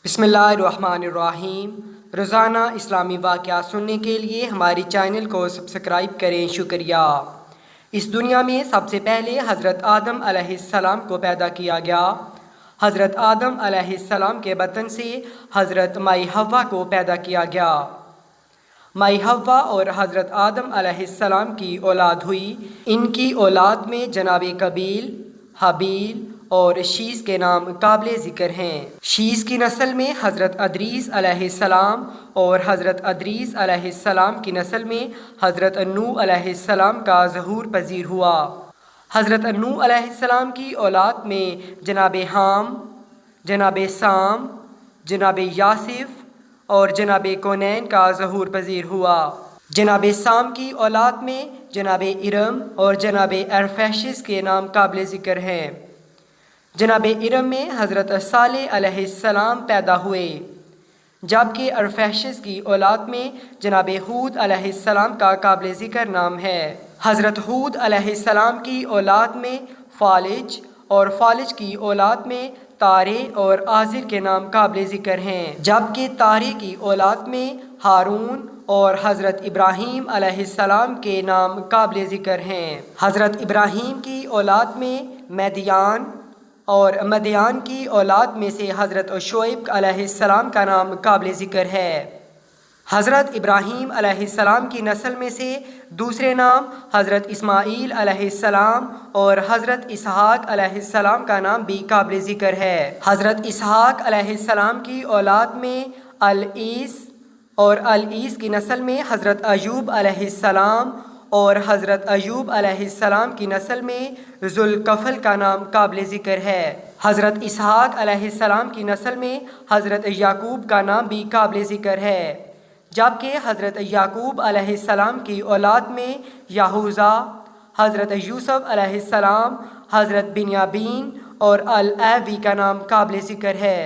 بسم اللہ الرحمن الرحیم۔ روزانہ اسلامی واقعات سننے کے لیے ہماری چینل کو سبسکرائب کریں، شکریہ۔ اس دنیا میں سب سے پہلے حضرت آدم علیہ السلام کو پیدا کیا گیا۔ حضرت آدم علیہ السلام کے بطن سے حضرت مائی حوا کو پیدا کیا گیا۔ مائی حوا اور حضرت آدم علیہ السلام کی اولاد ہوئی۔ ان کی اولاد میں جناب قابیل، حابیل اور شیس کے نام قابل ذکر ہیں۔ شیس کی نسل میں حضرت ادریس علیہ السلام اور حضرت ادریس علیہ السلام کی نسل میں حضرت نوح علیہ السلام کا ظہور پذیر ہوا۔ حضرت نوح علیہ السلام کی اولاد میں جناب حام، جناب سام، جناب یاسف اور جناب کونین کا ظہور پذیر ہوا۔ جناب سام کی اولاد میں جناب ارم اور جناب ارفیشس کے نام قابل ذکر ہیں۔ جناب ارم میں حضرت صالح علیہ السلام پیدا ہوئے، جبکہ ارفیشس کی اولاد میں جناب ہود علیہ السلام کا قابل ذکر نام ہے۔ حضرت ہود علیہ السلام کی اولاد میں فالج اور فالج کی اولاد میں تارے اور آزر کے نام قابل ذکر ہیں، جبکہ تارے کی اولاد میں ہارون اور حضرت ابراہیم علیہ السلام کے نام قابل ذکر ہیں۔ حضرت ابراہیم کی اولاد میں مدیان اور مدیان کی اولاد میں سے حضرت شعیب علیہ السلام کا نام قابل ذکر ہے۔ حضرت ابراہیم علیہ السلام کی نسل میں سے دوسرے نام حضرت اسماعیل علیہ السلام اور حضرت اسحاق علیہ السلام کا نام بھی قابل ذکر ہے۔ حضرت اسحاق علیہ السلام کی اولاد میں العیس اور العیس کی نسل میں حضرت ایوب علیہ السلام اور حضرت ایوب علیہ السلام کی نسل میں ذوالکفل کا نام قابل ذکر ہے۔ حضرت اسحاق علیہ السلام کی نسل میں حضرت یعقوب کا نام بھی قابل ذکر ہے، جبکہ حضرت یعقوب علیہ السلام کی اولاد میں یہوذا، حضرت یوسف علیہ السلام، حضرت بنیامین اور العیوی کا نام قابل ذکر ہے۔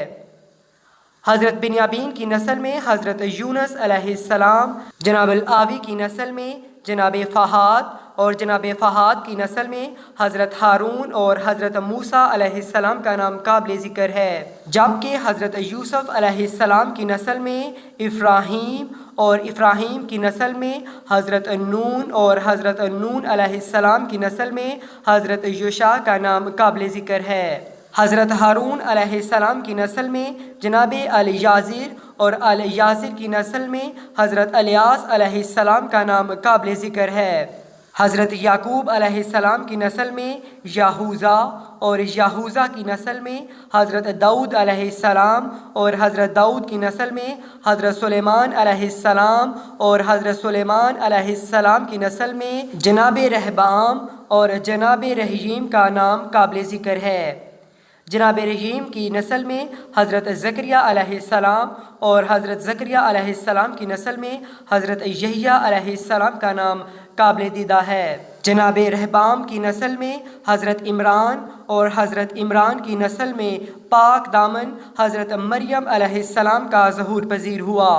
حضرت بنیامین کی نسل میں حضرت یونس علیہ السلام، جناب العوی کی نسل میں جناب فہد اور جناب فہد کی نسل میں حضرت ہارون اور حضرت موسیٰ علیہ السلام کا نام قابل ذکر ہے، جبکہ حضرت یوسف علیہ السلام کی نسل میں افراہیم اور افراہیم کی نسل میں حضرت نون اور حضرت نون علیہ السلام کی نسل میں حضرت یوشع کا نام قابل ذکر ہے۔ حضرت ہارون علیہ السلام کی نسل میں جناب الیعزر اور الیعزر کی نسل میں حضرت الیاس علیہ السلام کا نام قابل ذکر ہے۔ حضرت یعقوب علیہ السلام کی نسل میں یہوذا اور یہوذا کی نسل میں حضرت داؤد علیہ السلام اور حضرت داؤد کی نسل میں حضرت سلیمان علیہ السلام اور حضرت سلیمان علیہ السلام کی نسل میں جناب رہبعام اور جناب رحیم کا نام قابل ذکر ہے۔ جناب رحیم کی نسل میں حضرت زکریا علیہ السلام اور حضرت زکریا علیہ السلام کی نسل میں حضرت یحییٰ علیہ السلام کا نام قابل دیدہ ہے۔ جناب رہبعام کی نسل میں حضرت عمران اور حضرت عمران کی نسل میں پاک دامن حضرت مریم علیہ السلام کا ظہور پذیر ہوا،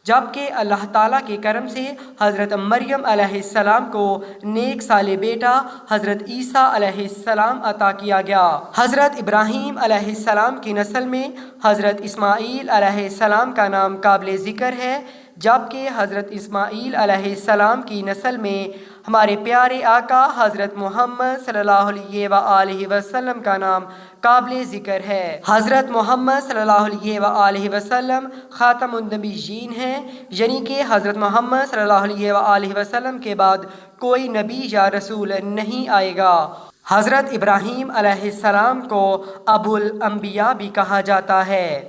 جبکہ اللہ تعالیٰ کے کرم سے حضرت مریم علیہ السلام کو نیک صالح بیٹا حضرت عیسیٰ علیہ السلام عطا کیا گیا۔ حضرت ابراہیم علیہ السلام کی نسل میں حضرت اسماعیل علیہ السلام کا نام قابل ذکر ہے، جبکہ حضرت اسماعیل علیہ السلام کی نسل میں ہمارے پیارے آقا حضرت محمد صلی اللہ علیہ وآلہ وسلم کا نام قابل ذکر ہے۔ حضرت محمد صلی اللہ علیہ وآلہ وسلم خاتم النبیین ہیں، یعنی کہ حضرت محمد صلی اللہ علیہ وآلہ وسلم کے بعد کوئی نبی یا رسول نہیں آئے گا۔ حضرت ابراہیم علیہ السلام کو ابو الانبیاء بھی کہا جاتا ہے۔